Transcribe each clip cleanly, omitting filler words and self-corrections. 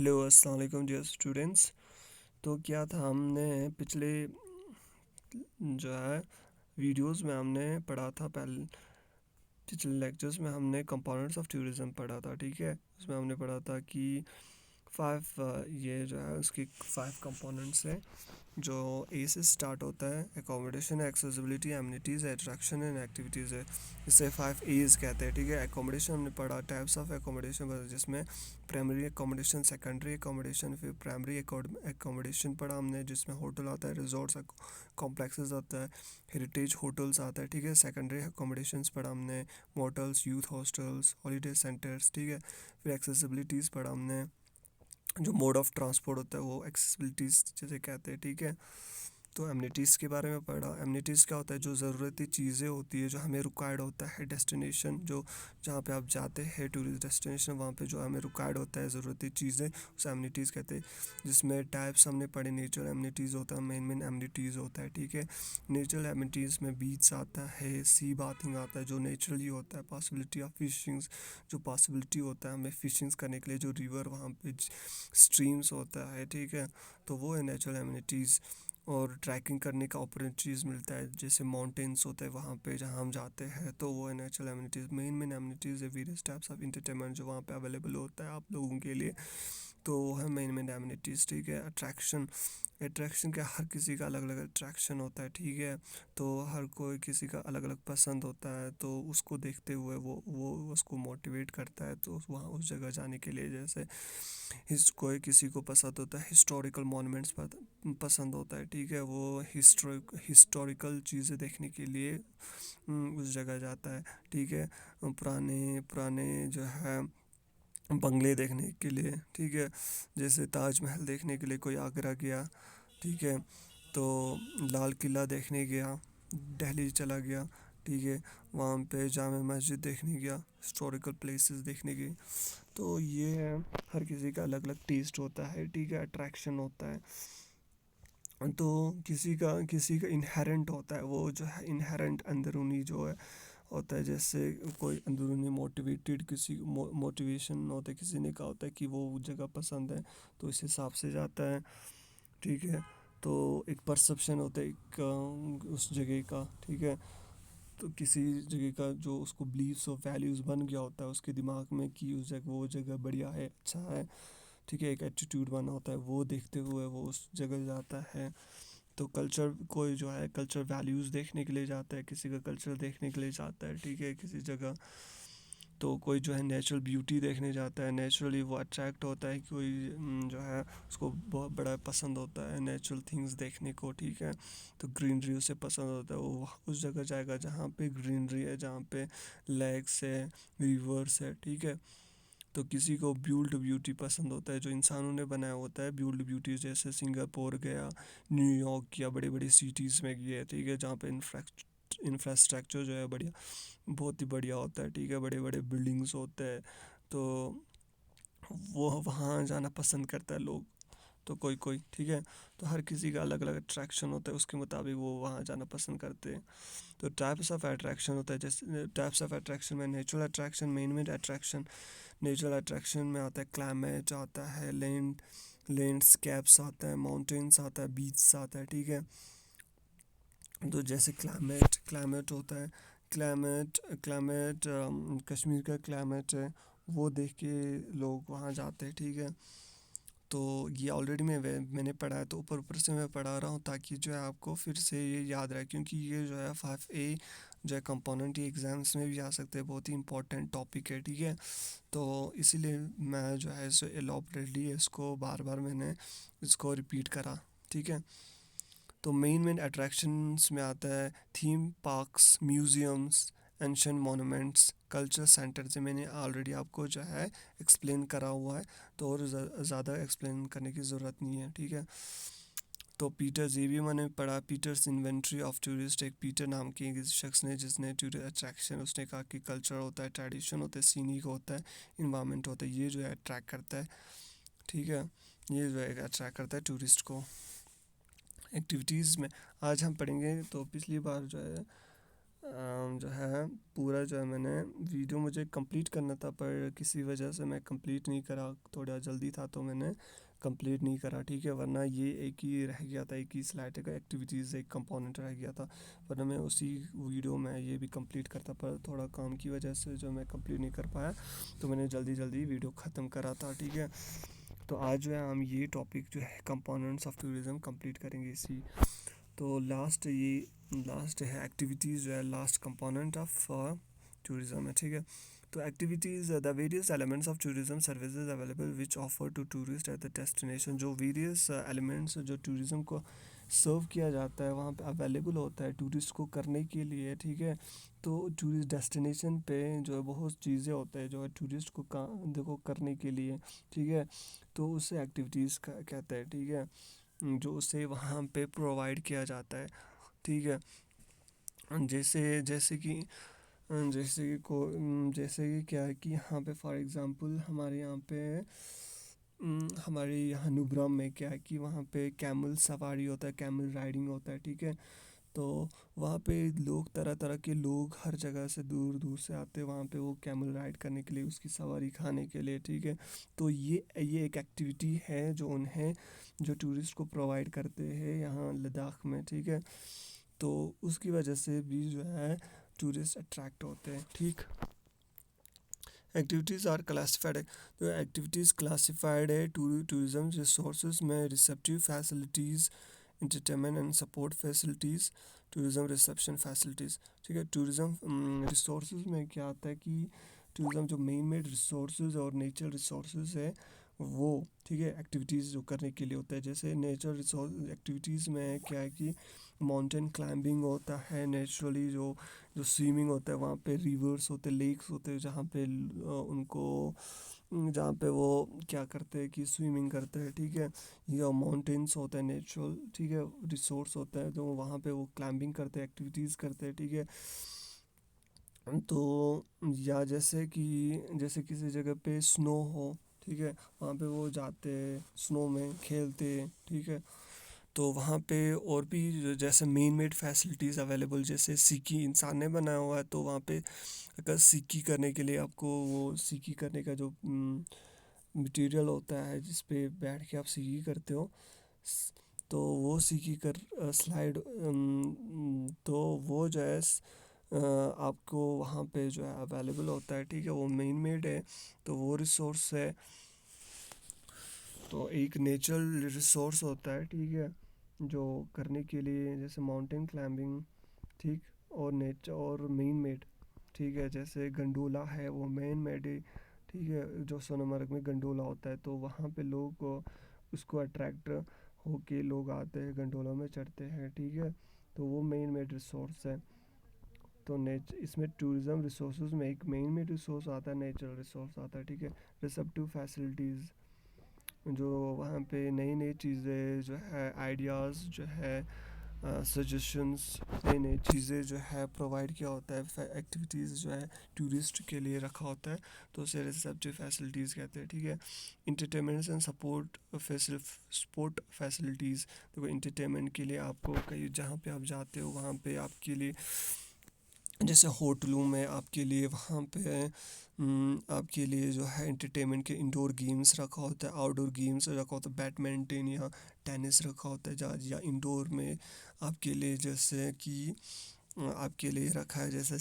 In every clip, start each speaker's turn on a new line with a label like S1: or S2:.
S1: Hello अस्सलाम वालेकुम dear students. तो क्या था, हमने पिछले जो है वीडियोस में हमने पढ़ा था। पहले पिछले लेक्चर्स में हमने कंपोनेंट्स ऑफ टूरिज्म पढ़ा था। ठीक है, उसमें हमने पढ़ा था कि फाइव ये जो है उसकी फाइव कंपोनेंट्स हैं जो ए से स्टार्ट होता है। Accommodation, accessibility, amenities, attraction and activities है। इसे 5 A's कहते हैं। ठीक है, एकोमोडेशन हमने पढ़ा, टाइप्स ऑफ एकोमोडेशन, जिसमें प्राइमरी एकोमोडेशन, सेकेंडरी एकोमोडेशन, फिर प्राइमरी एकोमोडेशन पढ़ा हमने, जिसमें होटल आता है, रिजॉर्ट्स कॉम्प्लेक्सेस आता है, हेरिटेज होटल्स आता है। ठीक है, सेकेंडरी एकोमोडेशंस पढ़ा हमने, motels, youth hostels, holiday centres. ठीक है, फिर एक्सेसिबिलिटीज़ पढ़ा हमने, जो मोड ऑफ ट्रांसपोर्ट होता है वो एक्सेसिबिलिटीज़ जैसे कहते हैं। ठीक है, तो एमनिटीज़ के बारे में पढ़ा। एमनिटीज़ क्या होता है? जो ज़रूरती चीज़ें होती है, जो हमें रिक्वायर्ड होता है। डेस्टिनेशन, जो जहाँ पे आप जाते हैं टूरिस्ट डेस्टिनेशन, वहाँ पे जो हमें रिक्वायर्ड होता है ज़रूरती चीज़ें, उसे एमनिटीज़ कहते हैं। जिसमें टाइप्स हमने पढ़े, नेचुरल एमनिटीज़ होता है, मेन एमनिटीज़ होता है। ठीक है, नेचुरल एमनिटीज़ में बीच आता है, सी बाथिंग आता है जो नेचुरली होता है, पॉसिबिलिटी ऑफ फिशिंग्स, जो पॉसिबिलिटी होता है हमें फिशिंग्स करने के लिए, जो रिवर वहाँ पे स्ट्रीम्स होता है। ठीक है, तो वो है नेचुरल एमनिटीज़। और ट्रैकिंग करने का अपॉर्चुनिटीज़ मिलता है, जैसे माउंटेन्स होते हैं वहाँ पे जहाँ हम जाते हैं, तो वो है नेचुरल एमिनिटीज़। मेन एमिनिटीज़ है वेरियस टाइप्स ऑफ इंटरटेनमेंट जो वहाँ पे अवेलेबल होता है आप लोगों के लिए, तो वो है मेन एमिनिटीज़। ठीक है, अट्रैक्शन, अट्रैक्शन क्या, हर किसी का अलग अलग अट्रैक्शन होता है। ठीक है, तो हर कोई किसी का अलग अलग पसंद होता है, तो उसको देखते हुए वो उसको मोटिवेट करता है तो वहाँ उस जगह जाने के लिए। जैसे कोई किसी को पसंद होता है हिस्टोरिकल मॉन्यूमेंट्स पसंद होता है। ठीक है, वो हिस्टोरिकल चीज़ें देखने के लिए उस जगह जाता है। ठीक है, पुराने पुराने जो है बंगले देखने के लिए। ठीक है, जैसे ताजमहल देखने के लिए कोई आगरा गया। ठीक है, तो लाल किला देखने गया, दिल्ली चला गया। ठीक है, वहाँ पे जामा मस्जिद देखने गया, हिस्टोरिकल प्लेसेस देखने गए। तो ये है, हर किसी का अलग अलग टेस्ट होता है। ठीक है, अट्रैक्शन होता है। तो किसी का इनहेरेंट होता है, वो जो है इनहेरेंट अंदरूनी जो है होता है। जैसे कोई अंदरूनी मोटिवेटेड, किसी मोटिवेशन होता है, किसी ने कहा होता है कि वो जगह पसंद है तो इस हिसाब से जाता है। ठीक है, तो एक परसेप्शन होता है एक उस जगह का। ठीक है, तो किसी जगह का जो उसको बिलीव्स और वैल्यूज़ बन गया होता है उसके दिमाग में कि उस जगह वो जगह बढ़िया है, अच्छा है। ठीक है, एक एटीट्यूड बना होता है, वो देखते हुए वो उस जगह जाता है। तो कल्चर, कोई जो है कल्चर वैल्यूज़ देखने के लिए जाता है, किसी का कल्चर देखने के लिए जाता है। ठीक है, किसी जगह तो कोई जो है नेचुरल ब्यूटी देखने जाता है, नेचुरली वो अट्रैक्ट होता है। कोई जो है उसको बहुत बड़ा पसंद होता है नेचुरल थिंग्स देखने को। ठीक है, तो ग्रीनरी उसे पसंद होता है, वो उस जगह जाएगा जहाँ पे ग्रीनरी है, जहाँ पे लेक्स है, रिवर्स है। ठीक है, तो किसी को बिल्ड ब्यूटी पसंद होता है, जो इंसानों ने बनाया होता है बिल्ड ब्यूटी, जैसे सिंगापुर गया, न्यूयॉर्क या बड़ी बड़ी सिटीज़ में गया। ठीक है, जहाँ पे इंफ्रास्ट्रक्चर जो है बढ़िया, बहुत ही बढ़िया होता है। ठीक है, बड़े बड़े बिल्डिंग्स होते हैं, तो वो वहाँ जाना पसंद करता है लोग। तो कोई कोई, ठीक है, तो हर किसी का अलग अलग अट्रैक्शन होता है, उसके मुताबिक वो वहाँ जाना पसंद करते हैं। तो टाइप्स ऑफ अट्रैक्शन होता है, जैसे टाइप्स ऑफ अट्रैक्शन में natural attraction, main attraction. Natural attraction में आता है क्लाइमेट, आता है लैंडस्केप्स आता है, माउंटेन्स आता है, बीच आता है। ठीक है, तो जैसे क्लाइमेट होता है, क्लाइमेट क्लाइमेट कश्मीर का क्लाइमेट है, वो देख के लोग वहाँ जाते हैं। ठीक है, तो ये ऑलरेडी मैंने पढ़ा है, तो ऊपर ऊपर से मैं पढ़ा रहा हूँ ताकि जो है आपको फिर से ये याद रहे, क्योंकि ये जो है 5A जो है कंपोनेंट, ये एग्ज़ाम्स में भी आ सकते हैं, बहुत ही इंपॉर्टेंट टॉपिक है। ठीक है, तो इसीलिए मैं जो है इसे एलॉबरेटली इसको बार बार मैंने इसको रिपीट करा। ठीक है, तो मेन अट्रैक्शंस में आता है theme parks, museums, ancient monuments, culture centre, से मैंने ऑलरेडी आपको जो है एक्सप्लेन करा हुआ है, तो और ज़्यादा एक्सप्लेन करने की ज़रूरत नहीं है। ठीक है, तो पीटर्स, ये भी मैंने पढ़ा, पीटर्स इन्वेंट्री ऑफ टूरिस्ट। एक पीटर नाम के एक शख्स ने, जिसने टूरिस्ट अट्रैक्शन, उसने कहा कि कल्चर होता है, ट्रेडिशन होता है, सीनिक होता है, इन्वायरमेंट होता है, ये जो है अट्रैक्ट करता है। ठीक है, ये जो है अट्रैक्ट करता है टूरिस्ट को। एक्टिविटीज़ में आज हम पढ़ेंगे, तो पिछली बार जो है जो है पूरा जो है मैंने वीडियो मुझे कंप्लीट करना था, पर किसी वजह से मैं कंप्लीट नहीं करा, थोड़ा जल्दी था तो मैंने कंप्लीट नहीं करा, ठीक है। वरना ये एक ही रह गया था, एक ही स्लाइड का एक्टिविटीज़ एक कंपोनेंट रह गया था, वरना मैं उसी वीडियो में ये भी कंप्लीट करता, पर थोड़ा काम की वजह से जो मैं कंप्लीट नहीं कर पाया, तो मैंने जल्दी जल्दी वीडियो ख़त्म करा था, ठीक है। तो आज जो है हम ये टॉपिक जो है कंपोनेंट्स ऑफ टूरिज़्म कंप्लीट करेंगे इसी। तो लास्ट है एक्टिविटीज़ जो है लास्ट कंपोनेंट ऑफ टूरिज़्म है, ठीक है। तो activities the various elements of tourism services available which offer to tourist at the destination. जो वेरियस एलिमेंट्स जो टूरिज़्म को सर्व किया जाता है वहाँ पे अवेलेबल होता है टूरिस्ट को करने के लिए, ठीक है। तो टूरिस्ट डेस्टिनेशन पे जो है बहुत चीज़ें होते हैं जो है टूरिस्ट को देखो करने के लिए, ठीक है। तो उसे एक्टिविटीज़ कहते हैं, ठीक है, जो उसे वहाँ पे प्रोवाइड किया जाता है, ठीक है। जैसे जैसे कि जैसे कि को जैसे कि क्या है कि यहाँ पे फॉर एग्ज़ाम्पल हमारे यहाँ पे हमारे यहाँ नुब्रा में क्या है कि वहाँ पे कैमल सवारी होता है, कैमल राइडिंग होता है, ठीक है। तो वहाँ पे लोग तरह तरह के लोग हर जगह से दूर दूर से आते हैं वहाँ पे वो कैमल राइड करने के लिए, उसकी सवारी खाने के लिए, ठीक है। तो ये एक एक्टिविटी है जो उन्हें जो टूरिस्ट को प्रोवाइड करते हैं यहाँ लद्दाख में, ठीक है। तो उसकी वजह से भी जो है टूरिस्ट अट्रैक्ट होते हैं, ठीक। एक्टिविटीज़ आर क्लासिफाइड है, तो एक्टिविटीज़ क्लासिफाइड है टूरिज़्म रिसोर्सेज में receptive facilities, entertainment and support facilities, tourism reception facilities, ठीक है। टूरिज़्म रिसोर्सेज में क्या आता है कि टूरिज़्म जो मेन मेड रिसोर्सेज और नेचर रिसोर्सेज है वो, ठीक है, एक्टिविटीज़ जो करने के लिए होता है। जैसे नेचर रिसोर्स एक्टिविटीज़ में क्या है कि माउंटेन क्लाइंबिंग होता है, नेचुरली जो जो स्विमिंग होता है, वहाँ पे रिवर्स होते हैं, लेक्स होते हैं, जहाँ पे जहाँ पे वो क्या करते हैं कि स्विमिंग करते हैं, ठीक है। या माउंटेन्स होता है नेचुरल, ठीक है, रिसोर्स होता है, तो वहाँ पे वो क्लाइंबिंग करते हैं, एक्टिविटीज़ करते हैं, ठीक है। तो या जैसे किसी जगह पे स्नो हो, ठीक है, वहाँ पे वो जाते हैं स्नो में खेलते हैं, ठीक है। तो वहाँ पे और भी जैसे मेन मेड फैसिलिटीज़ अवेलेबल, जैसे सीकी इंसान ने बनाया हुआ है, तो वहाँ पे अगर सीकी करने के लिए आपको वो सीकी करने का जो मटेरियल होता है जिस पे बैठ के आप सीकी करते हो, तो वो सीकी कर स्लाइड, तो वो जो है आपको वहाँ पे जो है अवेलेबल होता है, ठीक है। वो मेन मेड है, तो वो रिसोर्स है, तो एक नेचुरल रिसोर्स होता है, ठीक है, जो करने के लिए जैसे माउंटेन क्लाइंबिंग, ठीक, और नेचर और मेन मेड, ठीक है। जैसे गंडोला है वो मेन मेड है, ठीक है, जो सोनमर्ग में गंडोला होता है, तो वहाँ पे लोग उसको अट्रैक्ट होके लोग आते हैं, गंडोला में चढ़ते हैं, ठीक है। तो वो मेन मेड रिसोर्स है। तो इसमें टूरिज़्म रिसोर्सेज में एक मेन मेड रिसोर्स आता है, नेचुरल रिसोर्स आता है, ठीक है। रिसेप्टिव फैसिलिटीज़, जो वहाँ पे नई नई चीज़ें जो है आइडियाज़ जो है सजेशंस, नई नई चीज़ें जो है प्रोवाइड किया होता है, एक्टिविटीज़ जो है टूरिस्ट के लिए रखा होता है, तो उसे रिसेप्टिव फैसिलिटीज़ कहते हैं, ठीक है। इंटरटेनमेंट एंड सपोर्ट फैसिलिटीज़, देखो इंटरटेनमेंट के लिए आपको कहीं जहाँ पे आप जाते हो वहाँ पे आपके लिए जैसे होटलों में आपके लिए वहाँ पे आपके लिए जो है इंटरटेनमेंट के इंडोर गेम्स रखा होता है, आउटडोर गेम्स रखा होता है, बैडमिंटन या टेनिस रखा होता है, जहाँ या इंडोर में आपके लिए जैसे कि आपके लिए रखा है जैसे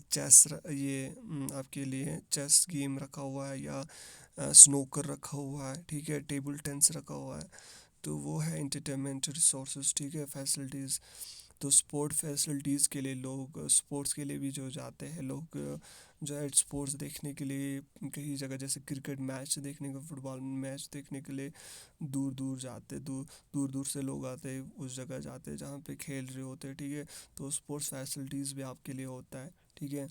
S1: आपके लिए चेस गेम रखा हुआ है, या स्नोकर रखा हुआ है, ठीक है, टेबल टेनिस रखा हुआ है, तो वो है इंटरटेनमेंट रिसोर्सेज, ठीक है, फैसिलिटीज़। तो स्पोर्ट फैसिलिटीज़ के लिए लोग स्पोर्ट्स के लिए भी जो जाते हैं लोग जो है स्पोर्ट्स देखने के लिए कई जगह, जैसे क्रिकेट मैच देखने को, फुटबॉल मैच देखने के लिए दूर दूर जाते, दूर दूर से लोग आते हैं, उस जगह जाते हैं जहाँ पे खेल रहे होते हैं, ठीक है। तो स्पोर्ट्स फैसिलिटीज़ भी आपके लिए होता है, ठीक है।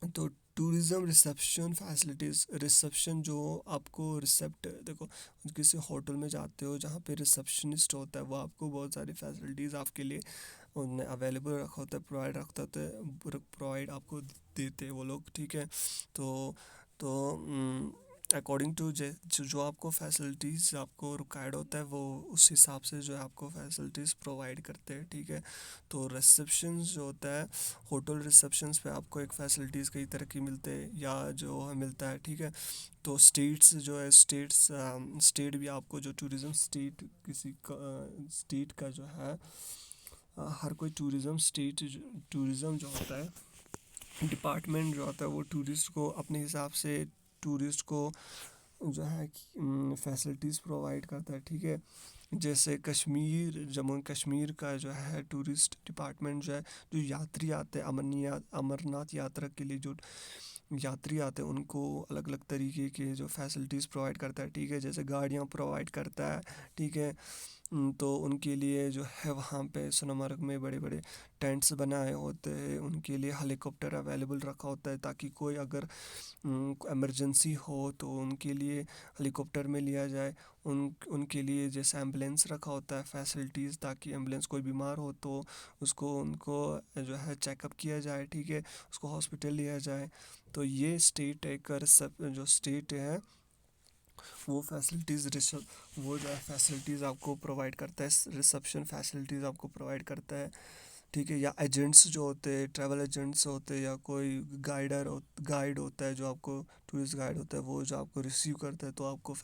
S1: तो टूरिज़्म रिसेप्शन फैसिलिटीज़, रिसेप्शन जो आपको रिसेप्ट, देखो किसी होटल में जाते हो जहाँ पे रिसेप्शनिस्ट होता है, वो आपको बहुत सारी फैसिलिटीज़ आपके लिए उन्हें अवेलेबल रखा होता है, प्रोवाइड रखता होता है, प्रोवाइड आपको देते हैं वो लोग, ठीक है। तो तो अकॉर्डिंग टू जो आपको फैसिलिटीज़ आपको रिक्वायर्ड होता है वो उस हिसाब से जो है आपको फैसिलिटीज़ प्रोवाइड करते हैं, ठीक है। तो रिसेप्शन जो होता है, होटल रिसेप्शंस पे आपको एक फ़ैसिलिटीज़ कई तरह की मिलते हैं या जो है मिलता है, ठीक है। तो स्टेट्स जो है स्टेट भी आपको जो टूरिज़्म स्टेट किसी स्टेट का जो है हर कोई टूरिज़्म जो होता है डिपार्टमेंट जो होता है वो टूरिस्ट को अपने हिसाब से टूरिस्ट को जो है फैसिलिटीज़ प्रोवाइड करता है, ठीक है। जैसे जम्मू एंड कश्मीर का जो है टूरिस्ट डिपार्टमेंट जो है, जो यात्री आते हैं अमरनाथ यात्रा के लिए जो यात्री आते हैं उनको अलग अलग तरीके के जो फैसिलिटीज़ प्रोवाइड करता है, ठीक है। जैसे गाड़ियाँ प्रोवाइड करता है, ठीक है। तो उनके लिए जो है वहाँ पे सोनमर्ग में बड़े बड़े टेंट्स बनाए होते हैं, उनके लिए हेलीकॉप्टर अवेलेबल रखा होता है ताकि कोई अगर इमरजेंसी हो तो उनके लिए हेलीकॉप्टर में लिया जाए। उनके लिए जैसे एम्बुलेंस रखा होता है फैसिलिटीज़, ताकि एम्बुलेंस कोई बीमार हो तो उसको उनको जो है चेकअप किया जाए, ठीक है, उसको हॉस्पिटल लिया जाए। तो ये स्टेट एक सब जो स्टेट है वो वो जो है फैसिलिटीज़ आपको प्रोवाइड करता है, रिसेप्शन फैसिलिटीज़ आपको प्रोवाइड करता है, ठीक है। या एजेंट्स जो होते हैं, ट्रैवल एजेंट्स होते हैं, या कोई गाइड होता है जो आपको टूरिस्ट गाइड होता है वो जो आपको रिसीव करता है, तो आपको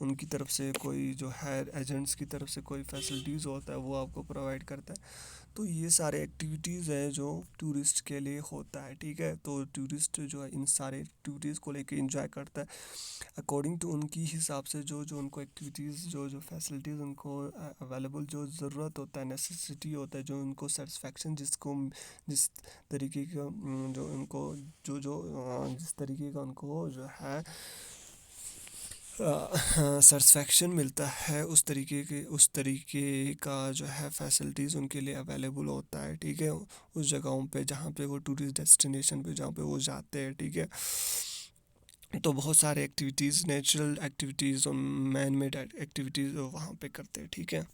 S1: उनकी तरफ से कोई जो है एजेंट्स की तरफ से कोई फैसिलिटीज़ होता है वो आपको प्रोवाइड करता है। तो ये सारे एक्टिविटीज़ हैं जो टूरिस्ट के लिए होता है, ठीक है। तो टूरिस्ट जो है इन सारे एक्टिविटीज़ को लेके इंजॉय करता है अकॉर्डिंग टू उनकी हिसाब से, जो जो उनको एक्टिविटीज़ जो जो फैसिलिटीज़ उनको अवेलेबल जो ज़रूरत होता है, नेसेसिटी होता है, जो उनको सेटिस्फेक्शन जिस तरीके का जो उनको जिस तरीके का उनको जो है सेटिस्फेक्शन मिलता है उस तरीके का जो है फैसिलिटीज़ उनके लिए अवेलेबल होता है, ठीक है। उस जगहों पे जहाँ पे वो टूरिस्ट डेस्टिनेशन पे जहाँ पे वो जाते हैं, ठीक है। तो बहुत सारे एक्टिविटीज़, नेचुरल एक्टिविटीज़ और मैन मेड एक्टिविटीज़ वहाँ पे करते हैं, ठीक है।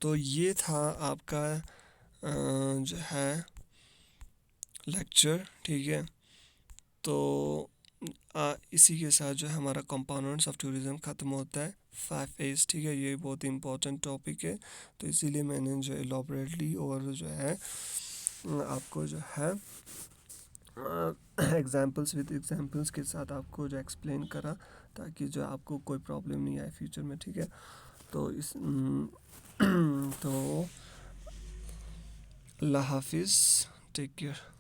S1: तो ये था आपका जो है लेक्चर, ठीक है। तो इसी के साथ जो है हमारा कंपोनेंट्स ऑफ टूरिज़्म ख़त्म होता है, 5 A's, ठीक है। ये बहुत ही इंपॉर्टेंट टॉपिक है, तो इसीलिए मैंने जो एलॉबरेटली और जो है आपको जो है एग्जांपल्स के साथ आपको जो एक्सप्लेन करा, ताकि जो आपको कोई प्रॉब्लम नहीं आए फ्यूचर में, ठीक है। तो तो अल्लाह हाफिज़, टेक केयर।